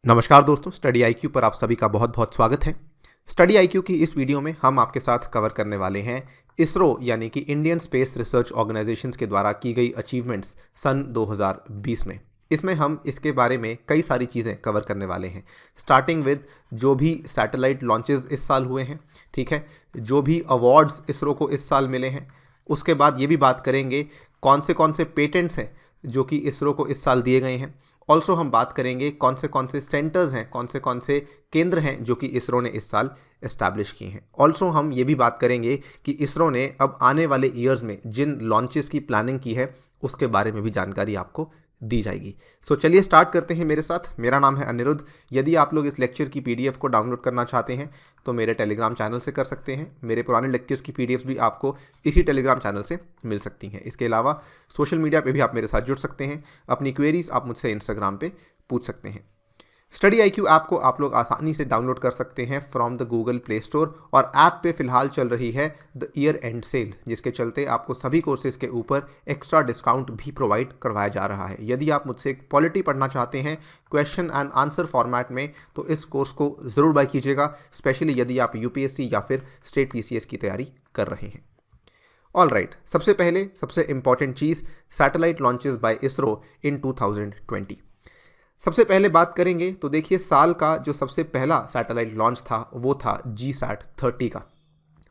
नमस्कार दोस्तों, study IQ पर आप सभी का बहुत बहुत स्वागत है। स्टडी आईक्यू की इस वीडियो में हम आपके साथ कवर करने वाले हैं इसरो यानी कि इंडियन स्पेस रिसर्च ऑर्गेनाइजेशंस के द्वारा की गई अचीवमेंट्स सन 2020 में। इसमें हम इसके बारे में कई सारी चीज़ें कवर करने वाले हैं, स्टार्टिंग विद जो भी सैटेलाइट लॉन्चेस इस साल हुए हैं, ठीक है, जो भी अवार्ड्स इसरो को इस साल मिले हैं। उसके बाद ये भी बात करेंगे कौन से पेटेंट्स हैं जो कि इसरो को इस साल दिए गए हैं। ऑल्सो हम बात करेंगे कौन से सेंटर्स हैं, कौन से केंद्र हैं जो कि इसरो ने इस साल इस्टेब्लिश किए हैं। ऑल्सो हम ये भी बात करेंगे कि इसरो ने अब आने वाले ईयर्स में जिन लॉन्चेस की प्लानिंग की है उसके बारे में भी जानकारी आपको दी जाएगी। सो चलिए स्टार्ट करते हैं मेरे साथ। मेरा नाम है अनिरुद्ध। यदि आप लोग इस लेक्चर की पीडीएफ को डाउनलोड करना चाहते हैं तो मेरे टेलीग्राम चैनल से कर सकते हैं। मेरे पुराने लेक्चर्स की पीडीएफ भी आपको इसी टेलीग्राम चैनल से मिल सकती हैं। इसके अलावा सोशल मीडिया पे भी आप मेरे साथ जुड़ सकते हैं। अपनी क्वेरीज आप मुझसे इंस्टाग्राम पे पूछ सकते हैं। स्टडी आईक्यू ऐप को आप लोग आसानी से डाउनलोड कर सकते हैं from the Google play store, और ऐप पे फिलहाल चल रही है द ईयर एंड सेल, जिसके चलते आपको सभी कोर्सेज के ऊपर एक्स्ट्रा डिस्काउंट भी प्रोवाइड करवाया जा रहा है। यदि आप मुझसे पॉलिटी पढ़ना चाहते हैं क्वेश्चन एंड आंसर फॉर्मेट में तो इस कोर्स को ज़रूर बाय कीजिएगा, स्पेशली यदि आप यूपीएससी या फिर स्टेट पीसीएस की तैयारी कर रहे हैं। ऑल राइट, सबसे पहले सबसे इंपॉर्टेंट चीज़ सैटेलाइट लॉन्चेस बाय इसरो इन 2020। सबसे पहले बात करेंगे तो देखिए साल का जो सबसे पहला सैटेलाइट लॉन्च था वो था GSAT-30 का।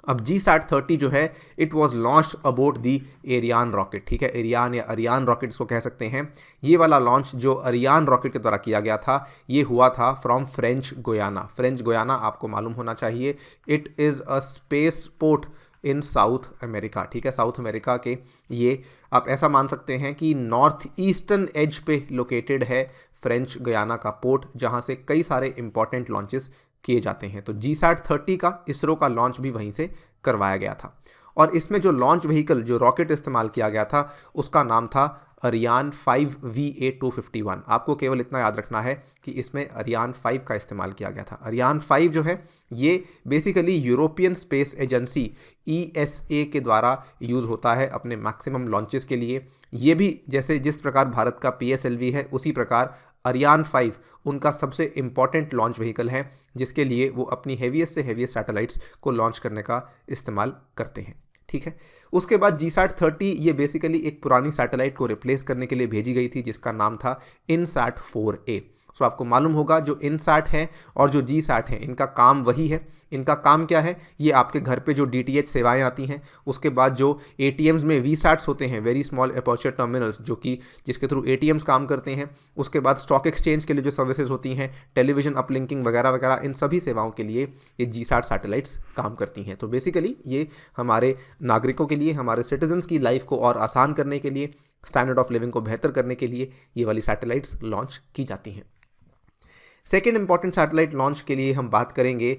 अब GSAT-30 जो है it was launched about the Ariane rocket, ठीक है, एरियान या अरियान रॉकेट इसको कह सकते हैं। ये वाला लॉन्च जो अरियान रॉकेट के द्वारा किया गया था ये हुआ था from French Guiana. French Guiana आपको मालूम होना चाहिए, it is a space port in south America, ठीक है, साउथ अमेरिका के ये आप ऐसा मान सकते हैं कि नॉर्थ ईस्टर्न एज पे लोकेटेड है फ्रेंच गयाना का पोर्ट, जहां से कई सारे इंपॉर्टेंट लॉन्चेस किए जाते हैं। तो GSAT-30 का इसरो का लॉन्च भी वहीं से करवाया गया था, और इसमें जो लॉन्च व्हीकल जो रॉकेट इस्तेमाल किया गया था उसका नाम था अरियान 5 VA-251। आपको केवल इतना याद रखना है कि इसमें अरियान 5 का इस्तेमाल किया गया था। अरियान 5 जो है ये basically European space agency ESA के द्वारा यूज़ होता है अपने मैक्सिमम लॉन्चेस के लिए। ये भी जैसे जिस प्रकार भारत का PSLV है उसी प्रकार अरियान 5 उनका सबसे इम्पॉर्टेंट लॉन्च व्हीकल है, जिसके लिए वो अपनी हेवीएस्ट से हेवीएस्ट सैटेलाइट्स को लॉन्च करने का इस्तेमाल करते हैं, ठीक है। उसके बाद GSAT-30 ये बेसिकली एक पुरानी सैटेलाइट को रिप्लेस करने के लिए भेजी गई थी जिसका नाम था INSAT-4A। सो आपको मालूम होगा जो INSAT है और जो GSAT है इनका काम वही है। इनका काम क्या है, ये आपके घर पे जो DTH सेवाएं आती हैं, उसके बाद जो ATMs में VSATs होते हैं, वेरी स्मॉल अपर्चर टर्मिनल्स, जो कि जिसके थ्रू ATMs काम करते हैं, उसके बाद स्टॉक एक्सचेंज के लिए जो सर्विसेज होती हैं, टेलीविजन अपलिंकिंग वगैरह वगैरह, इन सभी सेवाओं के लिए ये GSAT सैटेलाइट्स काम करती हैं। तो बेसिकली ये हमारे नागरिकों के लिए, हमारे सिटीजन्स की लाइफ को और आसान करने के लिए, स्टैंडर्ड ऑफ लिविंग को बेहतर करने के लिए ये वाली सैटेलाइट्स लॉन्च की जाती हैं। सेकेंड इंपॉर्टेंट सैटेलाइट लॉन्च के लिए हम बात करेंगे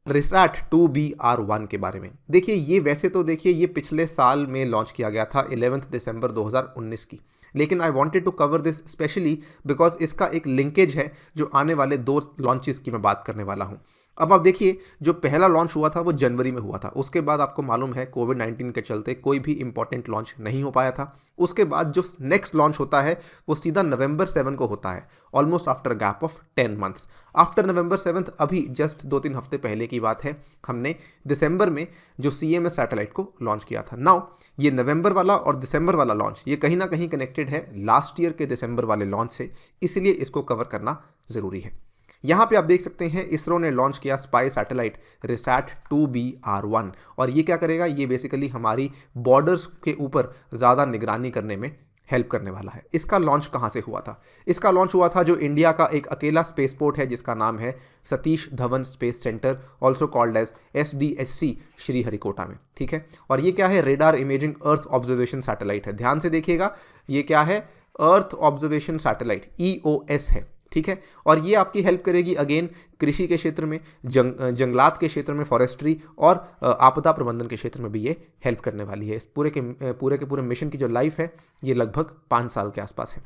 RISAT-2BR-1 के बारे में। देखिए ये वैसे तो देखिए ये पिछले साल में लॉन्च किया गया था 11 दिसंबर 2019 की, लेकिन I wanted to cover this specially because इसका एक लिंकेज है जो आने वाले 2 लॉन्चेस की मैं बात करने वाला हूँ। अब आप देखिए जो पहला लॉन्च हुआ था वो जनवरी में हुआ था, उसके बाद आपको मालूम है कोविड-19 के चलते कोई भी इंपॉर्टेंट लॉन्च नहीं हो पाया था। उसके बाद जो नेक्स्ट लॉन्च होता है वो सीधा नवंबर 7 को होता है, almost after gap of 10 months. After नवंबर 7 अभी जस्ट 2-3 हफ्ते पहले की बात है, हमने दिसंबर में जो CMS सैटेलाइट को लॉन्च किया था। नाउ ये नवंबर वाला और दिसंबर वाला लॉन्च ये कहीं ना कहीं कनेक्टेड है लास्ट ईयर के दिसंबर वाले लॉन्च से, इसलिए इसको कवर करना ज़रूरी है। यहाँ पे आप देख सकते हैं इसरो ने लॉन्च किया स्पाई सैटेलाइट RISAT-2BR-1, और ये क्या करेगा, ये बेसिकली हमारी बॉर्डर्स के ऊपर ज़्यादा निगरानी करने में हेल्प करने वाला है। इसका लॉन्च कहाँ से हुआ था? इसका लॉन्च हुआ था जो इंडिया का एक अकेला स्पेसपोर्ट है जिसका नाम है Satish Dhawan space centre, also called as SDSC, Sriharikota में, ठीक है। और ये क्या है, radar imaging earth observation satellite है। ध्यान से देखिएगा, ये क्या है, अर्थ ऑब्जर्वेशन सैटेलाइट EOS है, ठीक है। और ये आपकी हेल्प करेगी अगेन कृषि के क्षेत्र में, जंगलात के क्षेत्र में, फॉरेस्ट्री और आपदा प्रबंधन के क्षेत्र में भी ये हेल्प करने वाली है। इस पूरे मिशन की जो लाइफ है ये लगभग 5 साल के आसपास है।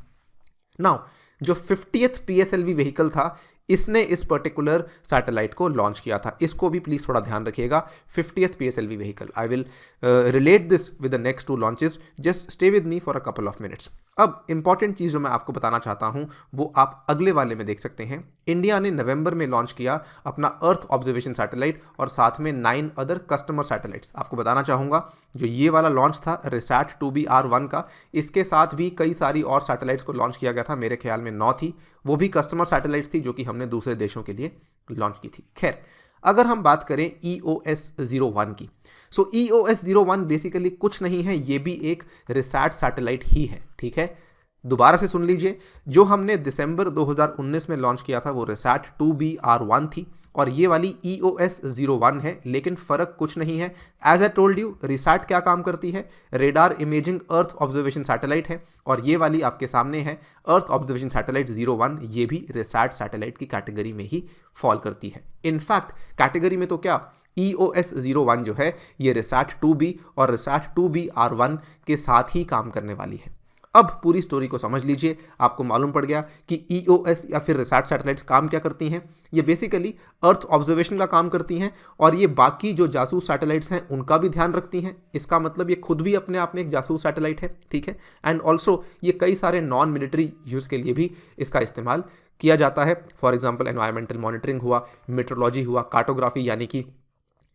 नाउ जो 50th PSLV व्हीकल था इसने इस पर्टिकुलर सैटेलाइट को लॉन्च किया था। इसको भी प्लीज थोड़ा ध्यान रखिएगा। 50th PSLV vehicle. I will relate this with the next 2 launches, just stay with me for a couple of minutes. अब इंपॉर्टेंट चीज जो मैं आपको बताना चाहता हूं वो आप अगले वाले में देख सकते हैं। इंडिया ने नवंबर में लॉन्च किया अपना अर्थ ऑब्जर्वेशन सैटेलाइट और साथ में 9 अदर कस्टमर सैटेलाइट्स। आपको बताना चाहूंगा जो ये वाला लॉन्च था रिसैट 2B-R1 का, इसके साथ भी कई सारी और सैटेलाइट्स को लॉन्च किया गया था। मेरे ख्याल में 9 थी, वो भी कस्टमर सैटेलाइट्स थी जो कि हमने दूसरे देशों के लिए लॉन्च की थी। खैर, अगर हम बात करें EOS-01 की, सो EOS-01 बेसिकली कुछ नहीं है, ये भी एक रिसैट सैटेलाइट ही है। ठीक है, दोबारा से सुन लीजिए, जो हमने दिसंबर 2019 में लॉन्च किया था वो रिसैट 2B-R1 थी और ये वाली EOS-01 है, लेकिन फर्क कुछ नहीं है। As I told you, RISAT क्या काम करती है, radar imaging earth observation satellite है और ये वाली आपके सामने है अर्थ ऑब्जर्वेशन सैटेलाइट 01, ये भी रिसैट सैटेलाइट की कैटेगरी में ही फॉल करती है। इनफैक्ट कैटेगरी में तो क्या, EOS-01 जो है ये रिसैट 2B और रिसैट 2B-R1 के साथ ही काम करने वाली है। अब पूरी स्टोरी को समझ लीजिए, आपको मालूम पड़ गया कि EOS या फिर रिसैट सैटेलाइट्स काम क्या करती हैं। ये बेसिकली अर्थ ऑब्जर्वेशन का काम करती हैं और ये बाकी जो जासूस सैटेलाइट्स हैं उनका भी ध्यान रखती हैं। इसका मतलब ये खुद भी अपने आप में एक जासूस सैटेलाइट है। ठीक है, एंड ऑल्सो ये कई सारे नॉन मिलिट्री यूज़ के लिए भी इसका इस्तेमाल किया जाता है। फॉर एग्जाम्पल एनवायरमेंटल मॉनिटरिंग हुआ, मेट्रोलॉजी हुआ, कार्टोग्राफी यानी कि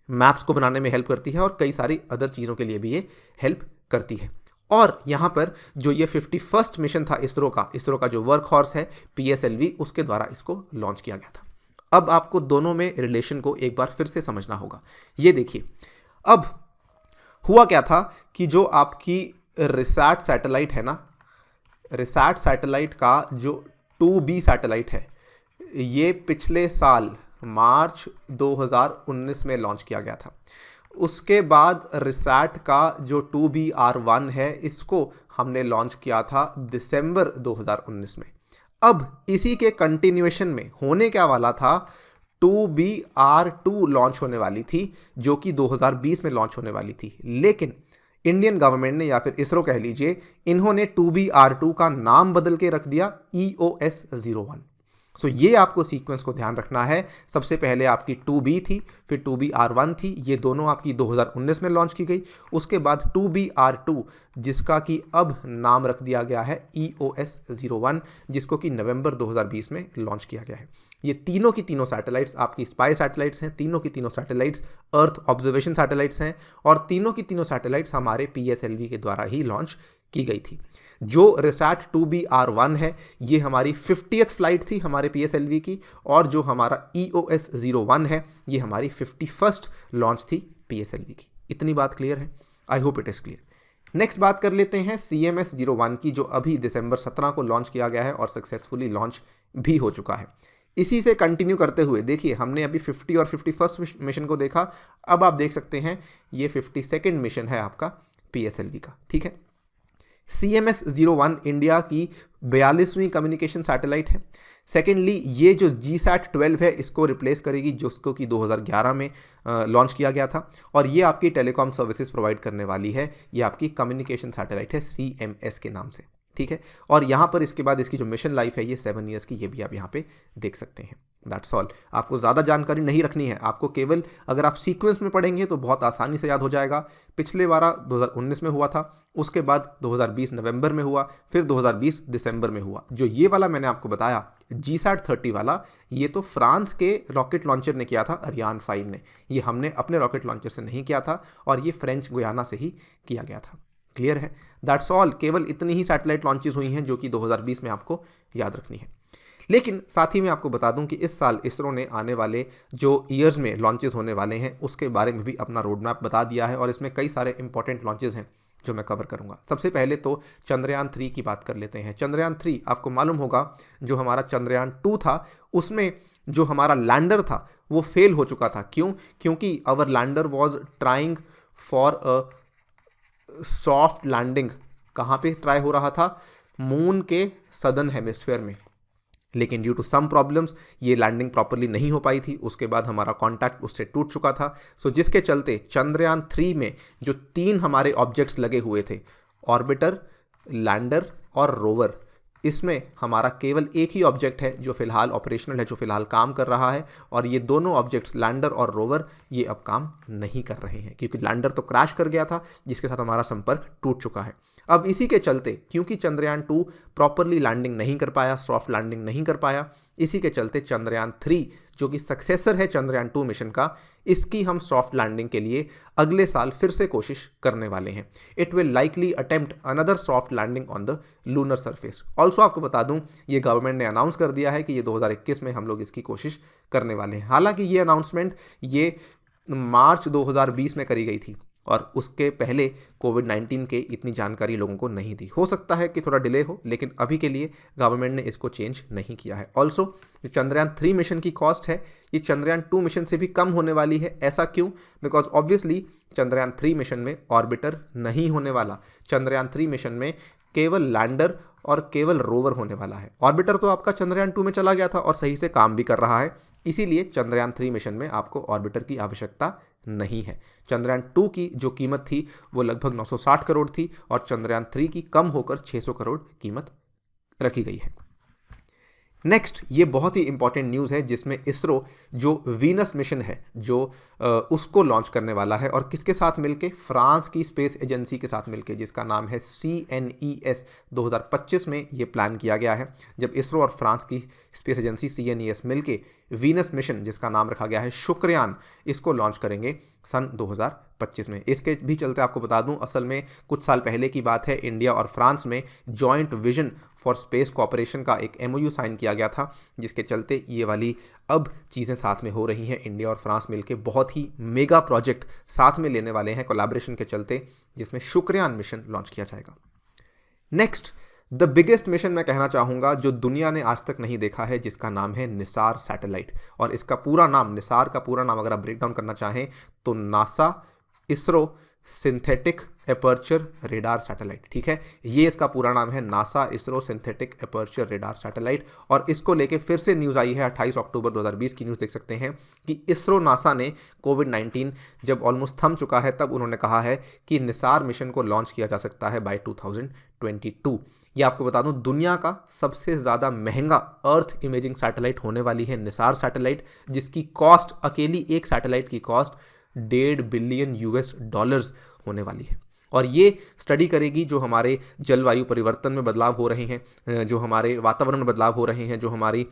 मैप्स को बनाने में हेल्प करती है और कई सारी अदर चीज़ों के लिए भी ये हेल्प करती है। और यहाँ पर जो ये 51st मिशन था इसरो का जो वर्क हॉर्स है PSLV, उसके द्वारा इसको लॉन्च किया गया था। अब आपको दोनों में रिलेशन को एक बार फिर से समझना होगा। ये देखिए, अब हुआ क्या था कि जो आपकी रिसैट सैटेलाइट है ना, रिसैट सैटेलाइट का जो 2B सैटेलाइट है, ये पिछले साल मार्च 2019 में लॉन्च किया गया था। उसके बाद रिसैट का जो 2B-R1 है, इसको हमने लॉन्च किया था दिसंबर 2019 में। अब इसी के कंटिन्यूएशन में होने क्या वाला था, 2B-R2 लॉन्च होने वाली थी जो कि 2020 में लॉन्च होने वाली थी, लेकिन इंडियन गवर्नमेंट ने या फिर इसरो कह लीजिए, इन्होंने 2B-R2 का नाम बदल के रख दिया EOS-01। सो ये आपको सीक्वेंस को ध्यान रखना है। सबसे पहले आपकी 2B थी, फिर 2B-R1 थी, ये दोनों आपकी 2019 में लॉन्च की गई। उसके बाद 2B-R2 जिसका कि अब नाम रख दिया गया है EOS-01, जिसको कि नवंबर 2020 में लॉन्च किया गया है। ये तीनों की तीनों सैटेलाइट्स आपकी स्पाई सैटेलाइट्स हैं, तीनों की तीनों सैटेलाइट्स अर्थ ऑब्जर्वेशन सैटेलाइट्स हैं और तीनों की तीनों सैटेलाइट्स हमारे PSLV के द्वारा ही लॉन्च की गई थी। जो रिसैट 2B-R1 है ये हमारी 50th फ्लाइट थी हमारे PSLV की, और जो हमारा EOS-01 है ये हमारी 51st लॉन्च थी PSLV की। इतनी बात क्लियर है? I hope it is clear. Next बात कर लेते हैं CMS-01 की, जो अभी दिसंबर 17 को लॉन्च किया गया है और सक्सेसफुली लॉन्च भी हो चुका है। इसी से कंटिन्यू करते हुए देखिए, हमने अभी 50 और 51st मिशन को देखा, अब आप देख सकते हैं ये 52nd मिशन है आपका PSLV का। ठीक है, CMS-01 इंडिया की 42वीं कम्युनिकेशन सैटेलाइट है। सेकेंडली, ये जो GSAT-12 है इसको रिप्लेस करेगी, जिसको कि 2011 में लॉन्च किया गया था, और ये आपकी टेलीकॉम सर्विसेज प्रोवाइड करने वाली है। ये आपकी कम्युनिकेशन सैटेलाइट है CMS के नाम से। ठीक है, और यहाँ पर इसके बाद इसकी जो मिशन लाइफ है ये 7 ईयर्स की, ये भी आप यहाँ पे देख सकते हैं। That's all. आपको ज़्यादा जानकारी नहीं रखनी है, आपको केवल अगर आप सीक्वेंस में पढ़ेंगे तो बहुत आसानी से याद हो जाएगा। पिछले बार 2019 में हुआ था, उसके बाद 2020 नवंबर में हुआ, फिर 2020 दिसंबर में हुआ। जो ये वाला मैंने आपको बताया GSAT-30 वाला, ये तो फ्रांस के रॉकेट लॉन्चर ने किया था, अरियान 5 ने। ये हमने अपने रॉकेट लॉन्चर से नहीं किया था और ये फ्रेंच गुयाना से ही किया गया था। क्लियर है? That's all. केवल इतनी ही सैटेलाइट लॉन्चेस हुई हैं जो कि 2020 में आपको याद रखनी है। लेकिन साथ ही मैं आपको बता दूं कि इस साल इसरो ने आने वाले जो ईयर्स में लॉन्चेस होने वाले हैं उसके बारे में भी अपना रोड मैप बता दिया है, और इसमें कई सारे इंपॉर्टेंट लॉन्चेस हैं जो मैं कवर करूंगा। सबसे पहले तो चंद्रयान 3 की बात कर लेते हैं। चंद्रयान 3 आपको मालूम होगा, जो हमारा चंद्रयान 2 था उसमें जो हमारा लैंडर था वो फेल हो चुका था। क्यों? क्योंकि our lander was trying for a soft landing. कहाँ पे ट्राई हो रहा था? मून के सदर्न हेमिस्फीयर में, लेकिन ड्यू टू सम प्रॉब्लम्स ये लैंडिंग प्रॉपरली नहीं हो पाई थी। उसके बाद हमारा कॉन्टैक्ट उससे टूट चुका था। सो जिसके चलते चंद्रयान 3 में जो 3 हमारे ऑब्जेक्ट्स लगे हुए थे, ऑर्बिटर, लैंडर और रोवर, इसमें हमारा केवल एक ही ऑब्जेक्ट है जो फिलहाल ऑपरेशनल है, जो फिलहाल काम कर रहा है, और ये दोनों ऑब्जेक्ट्स लैंडर और रोवर ये अब काम नहीं कर रहे हैं क्योंकि लैंडर तो क्रैश कर गया था जिसके साथ हमारा संपर्क टूट चुका है। अब इसी के चलते क्योंकि चंद्रयान 2 प्रॉपरली लैंडिंग नहीं कर पाया, सॉफ्ट लैंडिंग नहीं कर पाया, इसी के चलते चंद्रयान 3 जो कि सक्सेसर है चंद्रयान 2 मिशन का, इसकी हम सॉफ्ट लैंडिंग के लिए अगले साल फिर से कोशिश करने वाले हैं। It will likely attempt another soft landing on the lunar surface. Also आपको बता दूं, ये गवर्नमेंट ने अनाउंस कर दिया है कि ये 2021 में हम लोग इसकी कोशिश करने वाले हैं। हालांकि ये अनाउंसमेंट ये मार्च 2020 में करी गई थी और उसके पहले कोविड-19 के इतनी जानकारी लोगों को नहीं थी। हो सकता है कि थोड़ा डिले हो, लेकिन अभी के लिए गवर्नमेंट ने इसको चेंज नहीं किया है। ऑल्सो जो चंद्रयान 3 मिशन की कॉस्ट है ये चंद्रयान 2 मिशन से भी कम होने वाली है। ऐसा क्यों? बिकॉज ऑब्वियसली चंद्रयान 3 मिशन में ऑर्बिटर नहीं होने वाला। चंद्रयान 3 मिशन में केवल लैंडर और केवल रोवर होने वाला है। ऑर्बिटर तो आपका चंद्रयान 2 में चला गया था और सही से काम भी कर रहा है, इसीलिए चंद्रयान 3 मिशन में आपको ऑर्बिटर की आवश्यकता नहीं है। चंद्रयान 2 की जो कीमत थी वो लगभग 960 करोड़ थी और चंद्रयान 3 की कम होकर 600 करोड़ कीमत रखी गई है। नेक्स्ट, ये बहुत ही इंपॉर्टेंट न्यूज़ है जिसमें इसरो जो वीनस मिशन है जो उसको लॉन्च करने वाला है, और किसके साथ मिलके? फ्रांस की स्पेस एजेंसी के साथ मिलके, जिसका नाम है CNES। 2025 में ये प्लान किया गया है जब इसरो और फ्रांस की स्पेस एजेंसी CNES मिलके वीनस मिशन, जिसका नाम रखा गया है शुक्रयान, इसको लॉन्च करेंगे सन 2025 में। इसके भी चलते आपको बता दूं, असल में कुछ साल पहले की बात है, इंडिया और फ्रांस में joint vision for space cooperation का एक MOU साइन किया गया था, जिसके चलते ये वाली अब चीज़ें साथ में हो रही हैं। इंडिया और फ्रांस मिलके बहुत ही मेगा प्रोजेक्ट साथ में लेने वाले हैं कोलैबोरेशन के चलते, जिसमें शुक्रयान मिशन लॉन्च किया जाएगा। नेक्स्ट, द बिगेस्ट मिशन मैं कहना चाहूँगा जो दुनिया ने आज तक नहीं देखा है, जिसका नाम है निसार सैटेलाइट। और इसका पूरा नाम, निसार का पूरा नाम अगर आप ब्रेक डाउन करना चाहें तो NASA ISRO synthetic aperture radar satellite, ठीक है, ये इसका पूरा नाम है, NASA ISRO synthetic aperture radar satellite. और इसको लेके फिर से न्यूज़ आई है, 28 अक्टूबर 2020 की न्यूज़ देख सकते हैं कि इसरो नासा ने कोविड-19 जब ऑलमोस्ट थम चुका है तब उन्होंने कहा है कि निसार मिशन को लॉन्च किया जा सकता है बाय 2022। ये आपको बता दूं, दुनिया का सबसे ज़्यादा महंगा अर्थ इमेजिंग सैटेलाइट होने वाली है निसार सैटेलाइट, जिसकी कॉस्ट, अकेली एक सैटेलाइट की कॉस्ट $1.5 बिलियन होने वाली है। और ये स्टडी करेगी जो हमारे जलवायु परिवर्तन में बदलाव हो रहे हैं, जो हमारे वातावरण में बदलाव हो रहे हैं, जो हमारी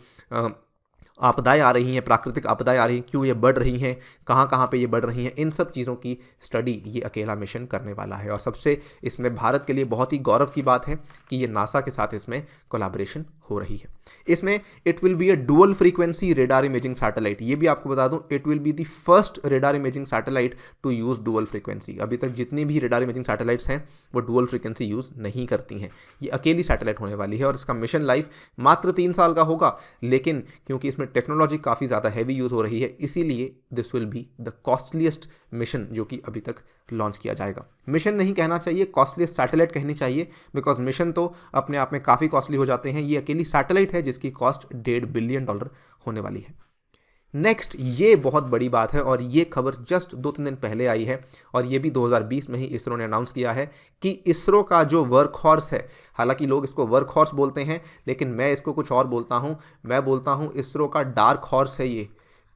आपदाएं आ रही हैं, प्राकृतिक आपदाएं आ रही हैं, क्यों ये बढ़ रही हैं, कहाँ कहाँ पे ये बढ़ रही हैं, इन सब चीज़ों की स्टडी ये अकेला मिशन करने वाला है। और सबसे इसमें भारत के लिए बहुत ही गौरव की बात है कि ये नासा के साथ इसमें कोलैबोरेशन हो रही है। इसमें it will be a dual frequency radar imaging satellite. ये भी आपको बता दूं, it will be the first radar imaging satellite to use dual frequency. अभी तक जितनी भी रेडार इमेजिंग सैटेलाइट्स हैं वो डुअल फ्रीक्वेंसी यूज़ नहीं करती हैं। ये अकेली सैटेलाइट होने वाली है और इसका मिशन लाइफ मात्र 3 साल का होगा, लेकिन क्योंकि इसमें टेक्नोलॉजी काफ़ी ज़्यादा हैवी यूज़ हो रही है, इसीलिए this will be the costliest mission जो कि अभी तक लॉन्च किया जाएगा। मिशन नहीं कहना चाहिए, कॉस्टलीस्ट सैटेलाइट कहनी चाहिए, बिकॉज मिशन तो अपने आप में काफ़ी कॉस्टली हो जाते हैं। ये अकेली सैटेलाइट है जिसकी कॉस्ट $1.5 बिलियन होने वाली है। नेक्स्ट, ये बहुत बड़ी बात है और ये खबर जस्ट 2-3 दिन पहले आई है और ये भी 2020 में ही इसरो ने अनाउंस किया है कि इसरो का जो वर्क हॉर्स है, हालांकि लोग इसको वर्क हॉर्स बोलते हैं लेकिन मैं इसको कुछ और बोलता हूँ, मैं बोलता हूँ इसरो का डार्क हॉर्स है ये,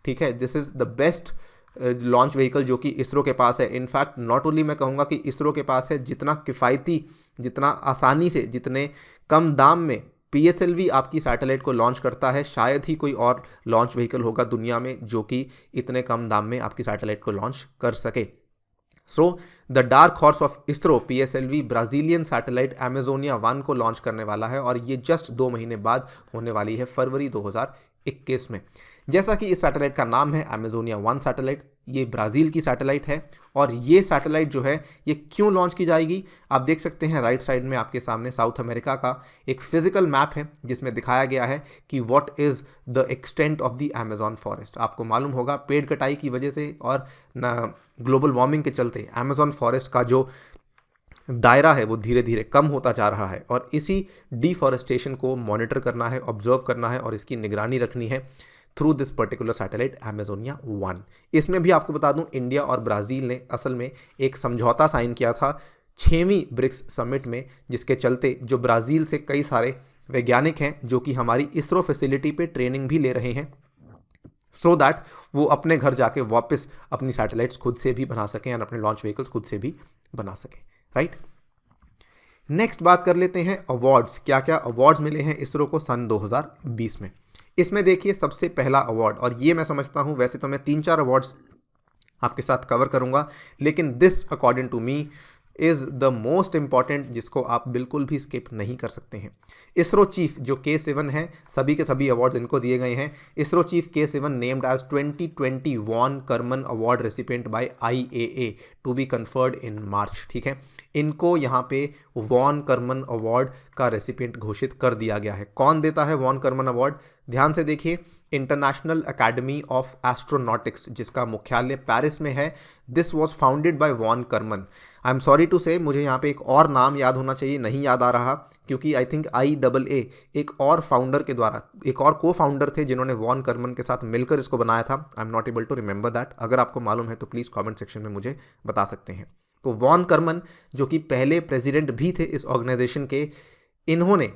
ठीक है। This is the best launch vehicle जो कि इसरो के पास है। इनफैक्ट नॉट ओनली मैं कहूँगा कि इसरो के पास है, जितना किफ़ायती, जितना आसानी से, जितने कम दाम में PSLV आपकी सैटेलाइट को लॉन्च करता है, शायद ही कोई और लॉन्च व्हीकल होगा दुनिया में जो कि इतने कम दाम में आपकी सैटेलाइट को लॉन्च कर सके। So the dark horse of ISRO PSLV Brazilian satellite Amazonia 1 को लॉन्च करने वाला है और ये जस्ट 2 महीने बाद होने वाली है, फरवरी 2021 में। जैसा कि इस सैटेलाइट का नाम है अमेजोनिया 1 सैटेलाइट, ये ब्राज़ील की सैटेलाइट है और ये सैटेलाइट जो है ये क्यों लॉन्च की जाएगी, आप देख सकते हैं राइट साइड में आपके सामने साउथ अमेरिका का एक फिजिकल मैप है जिसमें दिखाया गया है कि what is the extent of the Amazon forest. आपको मालूम होगा पेड़ कटाई की वजह से और ग्लोबल वार्मिंग के चलते अमेजॉन फॉरेस्ट का जो दायरा है वो धीरे धीरे कम होता जा रहा है और इसी डिफॉरेस्टेशन को मॉनिटर करना है, ऑब्जर्व करना है और इसकी निगरानी रखनी है through this particular satellite Amazonia 1। इसमें भी आपको बता दूं, इंडिया और ब्राज़ील ने असल में एक समझौता साइन किया था 6वीं ब्रिक्स समिट में, जिसके चलते जो ब्राज़ील से कई सारे वैज्ञानिक हैं जो कि हमारी इसरो फैसिलिटी पे ट्रेनिंग भी ले रहे हैं, सो दैट वो अपने घर जाके वापस अपनी सैटेलाइट्स खुद से भी बना सकें और अपने लॉन्च व्हीकल्स खुद से भी बना सकें, राइट। नेक्स्ट बात कर लेते हैं अवार्ड्स। क्या क्या अवार्ड्स मिले हैं इसरो को सन 2020 में। इसमें देखिए सबसे पहला अवार्ड, और ये मैं समझता हूँ, वैसे तो मैं 3-4 अवार्ड्स आपके साथ कवर करूंगा, लेकिन this according to me is the most important, जिसको आप बिल्कुल भी स्किप नहीं कर सकते हैं। इसरो चीफ जो K7 है, सभी के सभी अवार्ड्स इनको दिए गए हैं। ISRO chief K7 named as 2020 von Karman award recipient by IAA to be conferred in March, ठीक है। इनको यहाँ पे वॉन करमन अवार्ड का रेसिपिएंट घोषित कर दिया गया है। कौन देता है वॉन करमन अवार्ड? ध्यान से देखिए, इंटरनेशनल अकेडमी ऑफ एस्ट्रोनॉटिक्स, जिसका मुख्यालय पेरिस में है। This was founded by von Karman. I am sorry to say, मुझे यहाँ पे एक और नाम याद होना चाहिए, नहीं याद आ रहा, क्योंकि आई थिंक IAA एक और फाउंडर के द्वारा, एक और को फाउंडर थे जिन्होंने वॉन करमन के साथ मिलकर इसको बनाया था। I am not able to remember that. अगर आपको मालूम है तो प्लीज़ कॉमेंट सेक्शन में मुझे बता सकते हैं। तो वॉन करमन जो कि पहले प्रेसिडेंट भी थे इस ऑर्गेनाइजेशन के, इन्होंने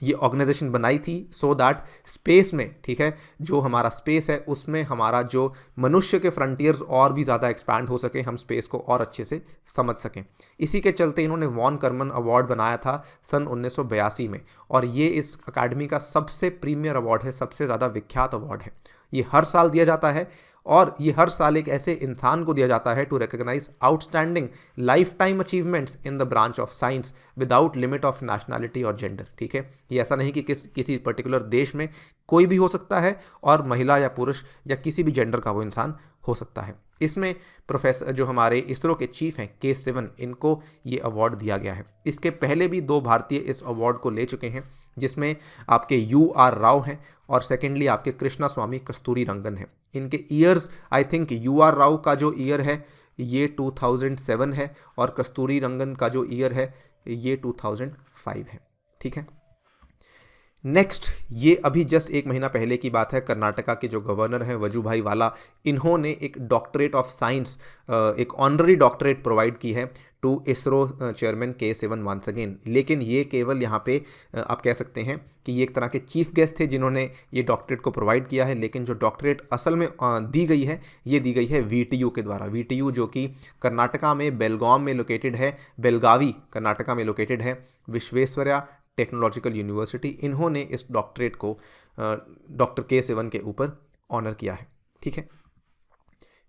ये ऑर्गेनाइजेशन बनाई थी सो दैट स्पेस में, ठीक है, जो हमारा स्पेस है उसमें हमारा जो मनुष्य के फ्रंटियर्स और भी ज़्यादा एक्सपैंड हो सके, हम स्पेस को और अच्छे से समझ सकें। इसी के चलते इन्होंने वॉन करमन अवार्ड बनाया था सन 1982 में, और ये इस अकेडमी का सबसे प्रीमियर अवार्ड है, सबसे ज़्यादा विख्यात अवार्ड है। ये हर साल दिया जाता है, और ये हर साल एक ऐसे इंसान को दिया जाता है to recognise outstanding life time achievements in the branch of science without limit of nationality और जेंडर, ठीक है। ये ऐसा नहीं कि किसी पर्टिकुलर देश में कोई भी हो सकता है, और महिला या पुरुष या किसी भी जेंडर का वो इंसान हो सकता है। इसमें प्रोफेसर जो हमारे इसरो के चीफ हैं K7, इनको ये अवार्ड दिया गया है। इसके पहले भी 2 भारतीय इस अवार्ड को ले चुके हैं, जिसमें आपके UR राव हैं और सेकेंडली आपके कृष्णा स्वामी कस्तूरी रंगन हैं। इनके years, I think UR Rao का जो ईयर है ये 2007 है, और कस्तूरी रंगन का जो ईयर है ये 2005 है, ठीक है। नेक्स्ट, ये अभी जस्ट 1 महीना पहले की बात है, कर्नाटका के जो गवर्नर हैं वजूभाई वाला, इन्होंने एक डॉक्टरेट ऑफ साइंस, एक ऑनररी डॉक्टरेट प्रोवाइड की है to ISRO chairman K7 once again. लेकिन ये केवल यहाँ पे आप कह सकते हैं कि ये एक तरह के चीफ गेस्ट थे जिन्होंने ये डॉक्टरेट को प्रोवाइड किया है, लेकिन जो डॉक्टरेट असल में दी गई है, ये दी गई है VTU के द्वारा। VTU जो कि कर्नाटका में बेलगाम में लोकेटेड है, बेलगावी कर्नाटका में लोकेटेड है, विश्वेश्वरैया टेक्नोलॉजिकल यूनिवर्सिटी। इन्होंने इस डॉक्टरेट को डॉक्टर K7 के ऊपर ऑनर किया है, ठीक है।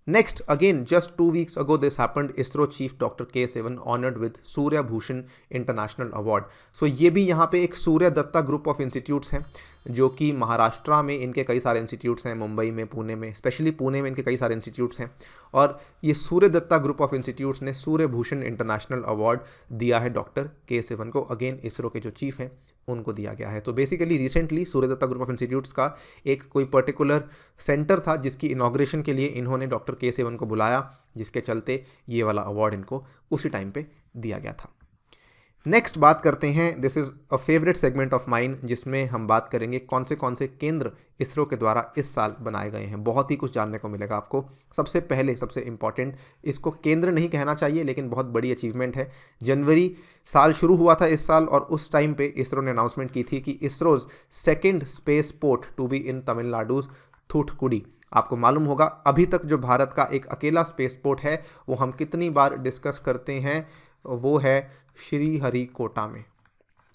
Next, again just 2 weeks ago this happened, ISRO chief doctor K7 honoured with Surya Bhushan international award. So ये भी यहाँ पे एक Surya Datta group of institutes हैं, जो कि महाराष्ट्र में इनके कई सारे इंस्टीट्यूट्स हैं, मुंबई में, पुणे में, स्पेशली पुणे में इनके कई सारे इंस्टीट्यूट्स हैं, और ये सूर्य दत्ता ग्रुप ऑफ इंस्टीट्यूट्स ने सूर्य भूषण इंटरनेशनल अवार्ड दिया है डॉक्टर K7 को। अगेन इसरो के जो चीफ हैं उनको दिया गया है। तो basically recently Surya Datta group of institutes का एक कोई पर्टिकुलर सेंटर था जिसकी इनॉग्रेशन के लिए इन्होंने डॉक्टर K7 को बुलाया, जिसके चलते ये वाला अवार्ड इनको उसी टाइम पे दिया गया था। नेक्स्ट बात करते हैं, this is a favourite segment of mine, जिसमें हम बात करेंगे कौन से केंद्र इसरो के द्वारा इस साल बनाए गए हैं। बहुत ही कुछ जानने को मिलेगा आपको। सबसे पहले, सबसे इंपॉर्टेंट, इसको केंद्र नहीं कहना चाहिए लेकिन बहुत बड़ी अचीवमेंट है। जनवरी साल शुरू हुआ था इस साल, और उस टाइम पे इसरो ने अनाउंसमेंट की थी कि ISRO's second space port to be in Tamil Nadu's Thoothukudi. आपको मालूम होगा अभी तक जो भारत का एक अकेला स्पेस पोर्ट है वो हम कितनी बार डिस्कस करते हैं, वो है श्रीहरिकोटा में,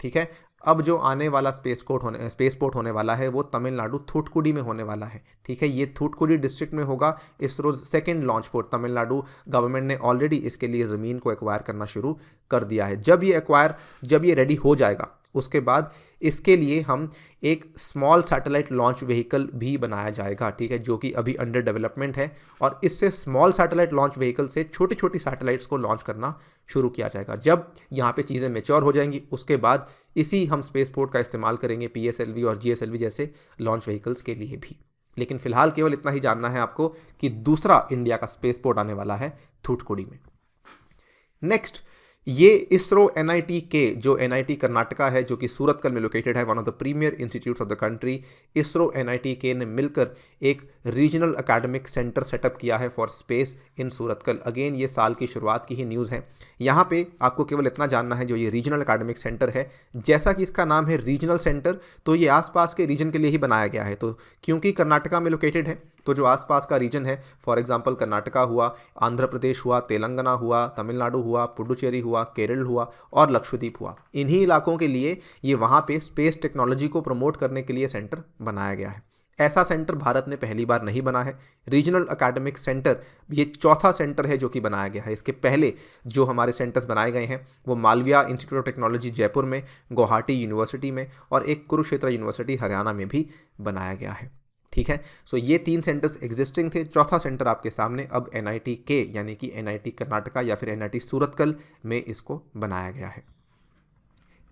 ठीक है। अब जो आने वाला स्पेस पोर्ट होने वाला है वो तमिलनाडु थूथकुडी में होने वाला है, ठीक है। ये थूथकुडी डिस्ट्रिक्ट में होगा ISRO second launch port. Tamil Nadu government ने ऑलरेडी इसके लिए ज़मीन को एक्वायर करना शुरू कर दिया है। जब ये रेडी हो जाएगा उसके बाद इसके लिए हम एक स्मॉल सैटेलाइट लॉन्च व्हीकल भी बनाया जाएगा, ठीक है, जो कि अभी अंडर डेवलपमेंट है, और इससे स्मॉल सैटेलाइट लॉन्च व्हीकल से छोटी छोटी सैटेलाइट्स को लॉन्च करना शुरू किया जाएगा। जब यहाँ पे चीज़ें मैच्योर हो जाएंगी उसके बाद इसी हम स्पेस पोर्ट का इस्तेमाल करेंगे PSLV और GSLV जैसे लॉन्च व्हीकल्स के लिए भी। लेकिन फिलहाल केवल इतना ही जानना है आपको कि दूसरा इंडिया का स्पेस पोर्ट आने वाला है थूथकुडी में। नेक्स्ट, ये इसरो एनआईटी के जो एनआईटी कर्नाटका है जो कि सूरतकल में लोकेटेड है, one of the premiere institutes of the country, ISRO NIT के ने मिलकर एक रीजनल एकेडमिक सेंटर सेटअप किया है for space in Surathkal. Again ये साल की शुरुआत की ही न्यूज़ है। यहाँ पे आपको केवल इतना जानना है, जो ये रीजनल एकेडमिक सेंटर है, जैसा कि इसका नाम है रीजनल सेंटर, तो ये आसपास के रीजन के लिए ही बनाया गया है। तो क्योंकि कर्नाटका में लोकेटेड है, तो जो आसपास का रीजन है, फॉर एग्जांपल कर्नाटका हुआ, आंध्र प्रदेश हुआ, तेलंगाना हुआ, तमिलनाडु हुआ, पुडुचेरी हुआ, केरल हुआ और लक्षद्वीप हुआ, इन्हीं इलाकों के लिए ये वहाँ पे स्पेस टेक्नोलॉजी को प्रमोट करने के लिए सेंटर बनाया गया है। ऐसा सेंटर भारत में पहली बार नहीं बना है। रीजनल एकेडमिक सेंटर ये चौथा सेंटर है जो कि बनाया गया है। इसके पहले जो हमारे सेंटर्स बनाए गए हैं वो Malaviya institute of technology Jaipur में, गुवाहाटी यूनिवर्सिटी में और एक कुरुक्षेत्र यूनिवर्सिटी हरियाणा में भी बनाया गया है। ठीक है, सो ये 3 सेंटर्स एग्जिस्टिंग थे, चौथा सेंटर आपके सामने अब एनआईटी के यानी कि एनआईटी कर्नाटका या फिर एनआईटी सूरतकल में इसको बनाया गया है।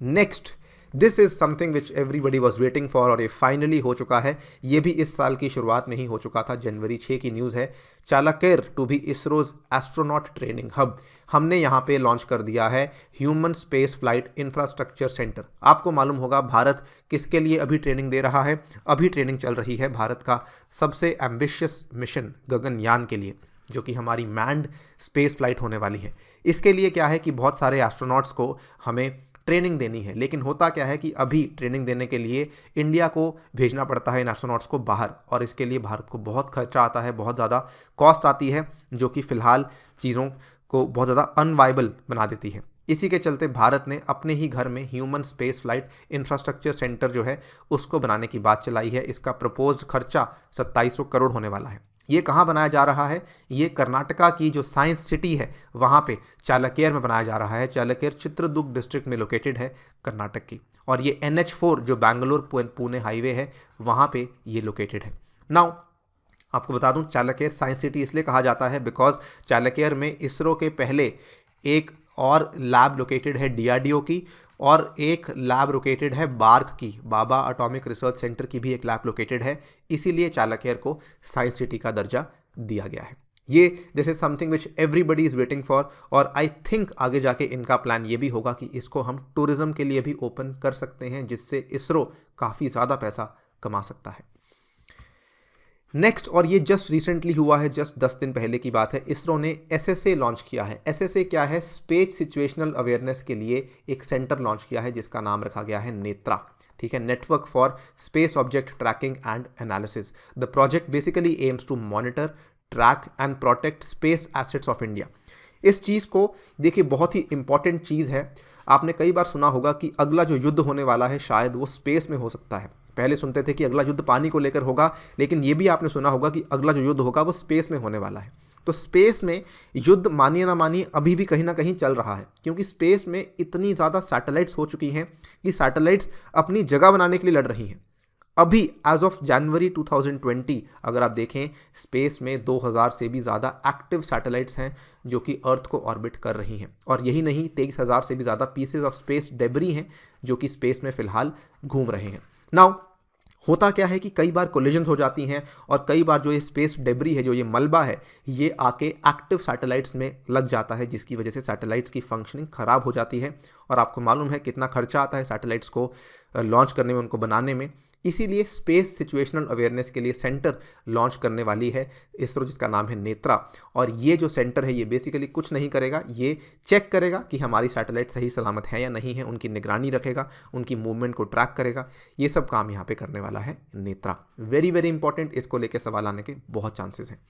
Next, this is something which everybody was waiting for और ये फाइनली हो चुका है। ये भी इस साल की शुरुआत में ही हो चुका था, जनवरी 6 की न्यूज़ है। Challakere to be ISRO's astronaut training hub, हमने यहाँ पे लॉन्च कर दिया है human space flight infrastructure centre. आपको मालूम होगा भारत किसके लिए अभी ट्रेनिंग दे रहा है। अभी ट्रेनिंग चल रही है भारत का सबसे एम्बिशियस मिशन गगनयान के लिए, जो कि हमारी मैन्ड स्पेस फ्लाइट होने वाली है। इसके लिए क्या है कि बहुत सारे एस्ट्रोनॉट्स को हमें ट्रेनिंग देनी है, लेकिन होता क्या है कि अभी ट्रेनिंग देने के लिए इंडिया को भेजना पड़ता है इन एस्ट्रोनॉट्स को बाहर, और इसके लिए भारत को बहुत खर्चा आता है, बहुत ज़्यादा कॉस्ट आती है, जो कि फ़िलहाल चीज़ों को बहुत ज़्यादा अनवाइबल बना देती है। इसी के चलते भारत ने अपने ही घर में human space flight infrastructure centre जो है उसको बनाने की बात चलाई है। इसका प्रपोज्ड खर्चा 2700 करोड़ होने वाला है। ये कहाँ बनाया जा रहा है? ये कर्नाटका की जो साइंस सिटी है वहाँ पे चालाकेर में बनाया जा रहा है। चालाकेर चित्रदुर्ग डिस्ट्रिक्ट में लोकेटेड है कर्नाटक की, और ये NH4 जो बैंगलोर पुणे हाईवे है वहाँ पे ये लोकेटेड है। नाउ आपको बता दूं, चालाकेर साइंस सिटी इसलिए कहा जाता है बिकॉज चालाकेर में इसरो के पहले एक और लैब लोकेटेड है DRDO की, और एक लैब लोकेटेड है बार्क की, बाबा एटॉमिक रिसर्च सेंटर की भी एक लैब लोकेटेड है। इसीलिए चालाकेर को साइंस सिटी का दर्जा दिया गया है। ये this is something which everybody is waiting for, और आई थिंक आगे जाके इनका प्लान ये भी होगा कि इसको हम टूरिज्म के लिए भी ओपन कर सकते हैं, जिससे इसरो काफ़ी ज़्यादा पैसा कमा सकता है। नेक्स्ट, और ये जस्ट रिसेंटली हुआ है, जस्ट 10 दिन पहले की बात है, इसरो ने SSA लॉन्च किया है। SSA क्या है? स्पेस सिचुएशनल अवेयरनेस के लिए एक सेंटर लॉन्च किया है जिसका नाम रखा गया है नेत्रा। ठीक है, network for space object tracking and analysis. The project basically aims to monitor, track and protect space assets of India. इस चीज़ को देखिए, बहुत ही इंपॉर्टेंट चीज़ है। आपने कई बार सुना होगा कि अगला जो युद्ध होने वाला है शायद वो स्पेस में हो सकता है। पहले सुनते थे कि अगला युद्ध पानी को लेकर होगा, लेकिन ये भी आपने सुना होगा कि अगला जो युद्ध होगा वो स्पेस में होने वाला है। तो स्पेस में युद्ध मानिए ना मानिए अभी भी कहीं ना कहीं चल रहा है, क्योंकि स्पेस में इतनी ज़्यादा सैटेलाइट्स हो चुकी हैं कि सैटेलाइट्स अपनी जगह बनाने के लिए लड़ रही हैं। अभी एज ऑफ जनवरी 2020 अगर आप देखें, स्पेस में 2000 से भी ज़्यादा एक्टिव सैटेलाइट्स हैं जो कि अर्थ को ऑर्बिट कर रही हैं, और यही नहीं, 23,000 से भी ज़्यादा पीसेज ऑफ स्पेस डेब्री हैं जो कि स्पेस में फ़िलहाल घूम रहे हैं। नाउ होता क्या है कि कई बार कोलिजन्स हो जाती हैं, और कई बार जो ये स्पेस डेब्री है, जो ये मलबा है, ये आके एक्टिव सैटेलाइट्स में लग जाता है, जिसकी वजह से सैटेलाइट्स की फंक्शनिंग ख़राब हो जाती है। और आपको मालूम है कितना खर्चा आता है सैटेलाइट्स को लॉन्च करने में, उनको बनाने में। इसीलिए स्पेस सिचुएशनल अवेयरनेस के लिए सेंटर लॉन्च करने वाली है इसरो, जिसका नाम है नेत्रा। और ये जो सेंटर है ये बेसिकली कुछ नहीं करेगा, ये चेक करेगा कि हमारी सैटेलाइट सही सलामत है या नहीं है, उनकी निगरानी रखेगा, उनकी मूवमेंट को ट्रैक करेगा। ये सब काम यहाँ पे करने वाला है नेत्रा। वेरी वेरी इंपॉर्टेंट, इसको लेकर सवाल आने के बहुत चांसेस हैं।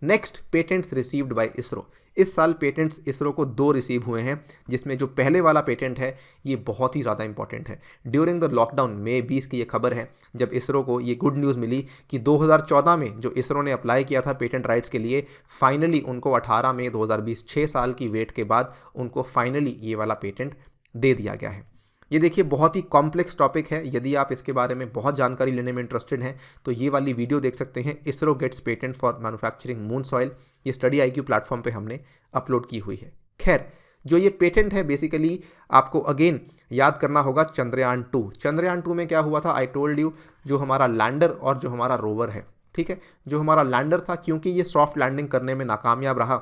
Next, patents received by ISRO. इस साल पेटेंट्स इसरो को 2 रिसीव हुए हैं, जिसमें जो पहले वाला पेटेंट है ये बहुत ही ज़्यादा इंपॉर्टेंट है। ड्यूरिंग द लॉकडाउन मई 20 की ये खबर है, जब इसरो को ये गुड न्यूज़ मिली कि 2014 में जो इसरो ने अप्लाई किया था पेटेंट राइट्स के लिए, फाइनली उनको 18 मई 2020, 6 साल की वेट के बाद उनको फाइनली ये वाला पेटेंट दे दिया गया है। ये देखिए बहुत ही कॉम्प्लेक्स टॉपिक है, यदि आप इसके बारे में बहुत जानकारी लेने में इंटरेस्टेड हैं तो ये वाली वीडियो देख सकते हैं, ISRO gets patent for manufacturing moon soil. ये स्टडी IQ प्लेटफॉर्म पे हमने अपलोड की हुई है। खैर, जो ये पेटेंट है बेसिकली आपको अगेन याद करना होगा चंद्रयान 2। चंद्रयान 2 में क्या हुआ था? आई टोल्ड यू, जो हमारा लैंडर और जो हमारा रोवर है, ठीक है, जो हमारा लैंडर था, क्योंकि ये सॉफ्ट लैंडिंग करने में नाकामयाब रहा,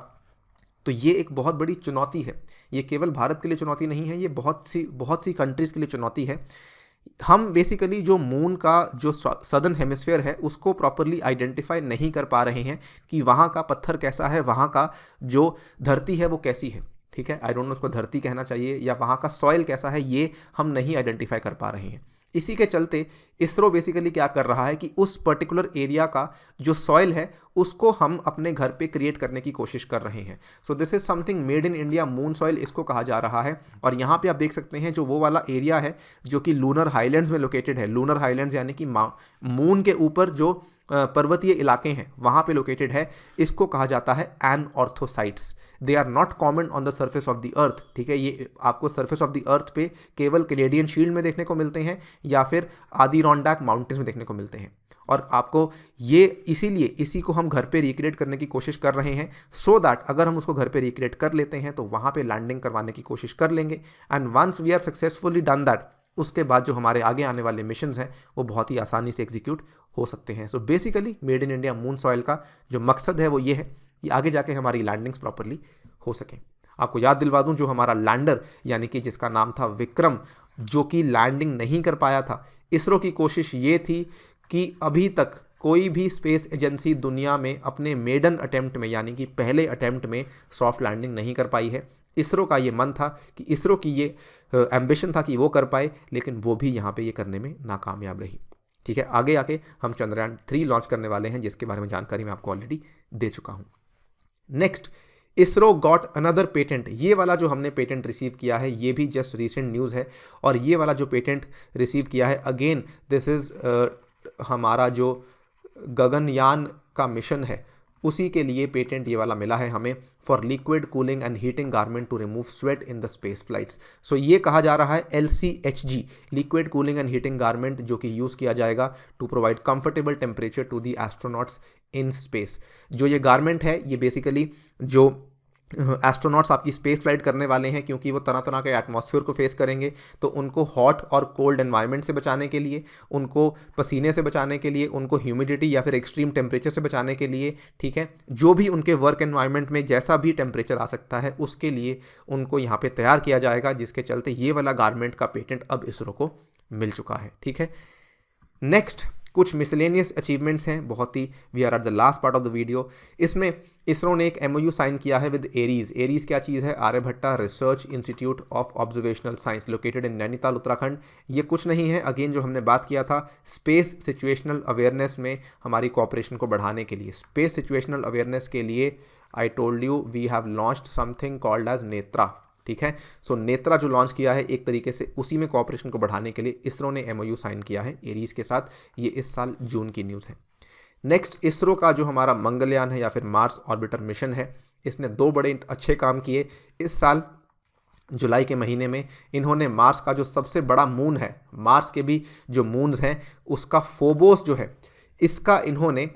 तो ये एक बहुत बड़ी चुनौती है। ये केवल भारत के लिए चुनौती नहीं है, ये बहुत सी कंट्रीज़ के लिए चुनौती है। हम बेसिकली जो मून का जो सदर्न हेमिस्फीयर है उसको प्रॉपरली आइडेंटिफाई नहीं कर पा रहे हैं कि वहाँ का पत्थर कैसा है, वहाँ का जो धरती है वो कैसी है। ठीक है, आई डोंट नो उसको धरती कहना चाहिए या वहाँ का सॉइल कैसा है, ये हम नहीं आइडेंटिफाई कर पा रहे हैं। इसी के चलते इसरो बेसिकली क्या कर रहा है कि उस पर्टिकुलर एरिया का जो सॉइल है उसको हम अपने घर पे क्रिएट करने की कोशिश कर रहे हैं। So this is something made in India moon soil इसको कहा जा रहा है। और यहाँ पे आप देख सकते हैं जो वो वाला एरिया है जो कि लूनर हाईलैंड्स में लोकेटेड है। लूनर हाईलैंड्स यानी कि मून के ऊपर जो पर्वतीय इलाके हैं वहाँ पे लोकेटेड है। इसको कहा जाता है anorthosites. They are not common on the surface of the earth. ठीक है, ये आपको सर्फेस ऑफ द अर्थ पे केवल कैनेडियन शील्ड में देखने को मिलते हैं या फिर आदिरोंडाक माउंटेन्स में देखने को मिलते हैं। और आपको ये इसीलिए इसी को हम घर पे रिक्रिएट करने की कोशिश कर रहे हैं सो दैट अगर हम उसको घर पे रिक्रिएट कर लेते हैं तो वहाँ पे लैंडिंग करवाने की कोशिश कर लेंगे। And once we are successfully done that, उसके बाद जो हमारे आगे आने वाले मिशंस हैं वो बहुत ही आसानी से एग्जीक्यूट हो सकते हैं। So basically made in India moon soil का जो मकसद है वो ये है कि आगे जाके हमारी लैंडिंग्स प्रॉपरली हो सकें। आपको याद दिलवा दूं, जो हमारा लैंडर यानी कि जिसका नाम था विक्रम, जो कि लैंडिंग नहीं कर पाया था, इसरो की कोशिश ये थी कि अभी तक कोई भी स्पेस एजेंसी दुनिया में अपने मेडन अटेम्प्ट में यानी कि पहले अटेम्प्ट में सॉफ्ट लैंडिंग नहीं कर पाई है। इसरो का ये मन था कि इसरो की ये एम्बिशन था कि वो कर पाए, लेकिन वो भी यहाँ पे ये करने में नाकामयाब रही। ठीक है, आगे आके हम चंद्रयान 3 लॉन्च करने वाले हैं जिसके बारे में जानकारी मैं आपको ऑलरेडी दे चुका हूँ। Next, ISRO got another patent. ये वाला जो हमने पेटेंट रिसीव किया है ये भी जस्ट रीसेंट न्यूज़ है। और ये वाला जो पेटेंट रिसीव किया है अगेन दिस इज़ हमारा जो गगनयान का मिशन है उसी के लिए पेटेंट ये वाला मिला है हमें, for liquid cooling and heating garment to remove sweat in the space flights. So ये कहा जा रहा है LCHG, liquid cooling and heating garment, जो कि यूज़ किया जाएगा to provide comfortable temperature to the astronauts in space. जो ये गारमेंट है ये बेसिकली जो एस्ट्रोनॉट्स आपकी स्पेस फ्लाइट करने वाले हैं, क्योंकि वो तरह तरह के एटमॉस्फेयर को फेस करेंगे, तो उनको हॉट और कोल्ड एनवायरनमेंट से बचाने के लिए, उनको पसीने से बचाने के लिए, उनको ह्यूमिडिटी या फिर एक्सट्रीम टेम्परेचर से बचाने के लिए, ठीक है, जो भी उनके वर्क एनवायरनमेंट में जैसा भी टेम्परेचर आ सकता है उसके लिए उनको यहाँ पे तैयार किया जाएगा, जिसके चलते ये वाला गारमेंट का पेटेंट अब इसरो को मिल चुका है। ठीक है, नेक्स्ट कुछ मिसलेनियस अचीवमेंट्स हैं, बहुत ही we are at the last part of the video. इसमें इसरो ने एक MOU साइन किया है विद एरीज। एरीज क्या चीज़ है? Aryabhatta research institute of observational science located in Nainital Uttarakhand. ये कुछ नहीं है, अगेन जो हमने बात किया था स्पेस सिचुएशनल अवेयरनेस में हमारी कोऑपरेशन को बढ़ाने के लिए। स्पेस सिचुएशनल अवेयरनेस के लिए I told you we have launched something called as NETRA. ठीक है, सो नेत्रा जो लॉन्च किया है एक तरीके से उसी में कोऑपरेशन को बढ़ाने के लिए इसरो ने MOU साइन किया है एरीज के साथ। ये इस साल जून की न्यूज़ है। नेक्स्ट, इसरो का जो हमारा मंगलयान है या फिर मार्स ऑर्बिटर मिशन है, इसने 2 बड़े अच्छे काम किए इस साल। जुलाई के महीने में इन्होंने मार्स का जो सबसे बड़ा मून है, मार्स के भी जो मून्स हैं उसका फोबोस जो है इसका इन्होंने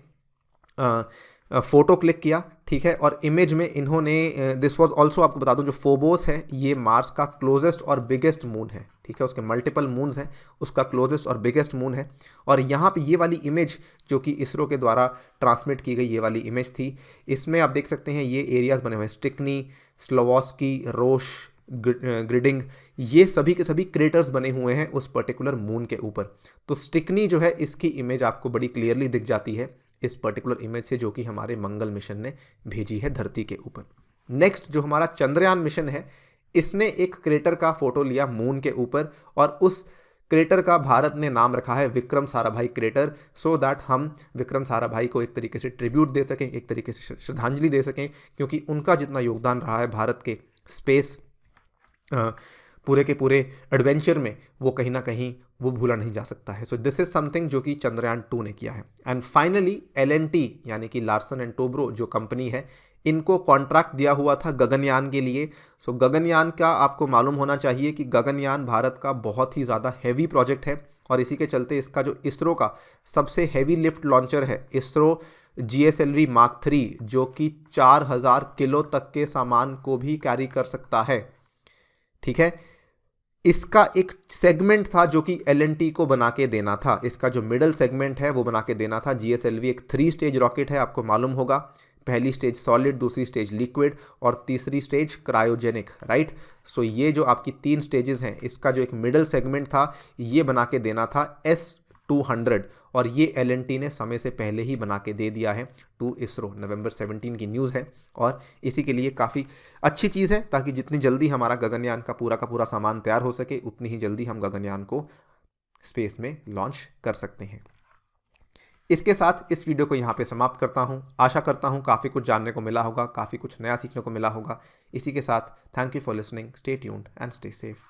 फोटो क्लिक किया। ठीक है, और इमेज में इन्होंने दिस वाज आल्सो, आपको बता दूं जो फोबोस है ये मार्स का क्लोजेस्ट और बिगेस्ट मून है। ठीक है, उसके मल्टीपल मून्स हैं, उसका क्लोजेस्ट और बिगेस्ट मून है। और यहाँ पे ये वाली इमेज जो कि इसरो के द्वारा ट्रांसमिट की गई ये वाली इमेज थी, इसमें आप देख सकते हैं ये एरियाज बने हुए हैं, स्टिकनी, स्लोवोस्की, रोश, ग्रिडिंग, ये सभी के सभी क्रेटर्स बने हुए हैं उस पर्टिकुलर मून के ऊपर। तो स्टिकनी जो है इसकी इमेज आपको बड़ी क्लियरली दिख जाती है इस पर्टिकुलर इमेज से, जो कि हमारे मंगल मिशन ने भेजी है धरती के ऊपर। नेक्स्ट, जो हमारा चंद्रयान मिशन है इसने एक क्रेटर का फोटो लिया मून के ऊपर और उस क्रेटर का भारत ने नाम रखा है Vikram Sarabhai crater, so that हम विक्रम साराभाई को एक तरीके से ट्रिब्यूट दे सकें, एक तरीके से श्रद्धांजलि दे सकें, क्योंकि उनका जितना योगदान रहा है भारत के स्पेस पूरे के पूरे एडवेंचर में वो कहीं ना कहीं वो भूला नहीं जा सकता है। सो दिस इज समथिंग जो कि चंद्रयान 2 ने किया है। एंड फाइनली L&T यानी कि लार्सन एंड टोब्रो जो कंपनी है, इनको कॉन्ट्रैक्ट दिया हुआ था गगनयान के लिए। सो गगनयान का आपको मालूम होना चाहिए कि गगनयान भारत का बहुत ही ज़्यादा हैवी प्रोजेक्ट है और इसी के चलते इसका जो इसरो का सबसे हैवी लिफ्ट लॉन्चर है इसरो GSLV Mark 3, जो कि 4000 किलो तक के सामान को भी कैरी कर सकता है। ठीक है, इसका एक सेगमेंट था जो कि L&T को बना के देना था, इसका जो मिडल सेगमेंट है वो बना के देना था। GSLV एक 3 स्टेज रॉकेट है, आपको मालूम होगा। पहली स्टेज सॉलिड, दूसरी स्टेज लिक्विड और तीसरी स्टेज क्रायोजेनिक, राइट। सो ये जो आपकी 3 स्टेजेस हैं, इसका जो एक मिडल सेगमेंट था ये बना के देना था S200, और ये L&T ने समय से पहले ही बना के दे दिया है टू इसरो। नवंबर 17 की न्यूज़ है और इसी के लिए काफ़ी अच्छी चीज़ है, ताकि जितनी जल्दी हमारा गगनयान का पूरा सामान तैयार हो सके उतनी ही जल्दी हम गगनयान को स्पेस में लॉन्च कर सकते हैं। इसके साथ इस वीडियो को यहाँ पे समाप्त करता हूँ। आशा करता हूँ काफ़ी कुछ जानने को मिला होगा, काफ़ी कुछ नया सीखने को मिला होगा। इसी के साथ thank you for listening, stay tuned and stay safe.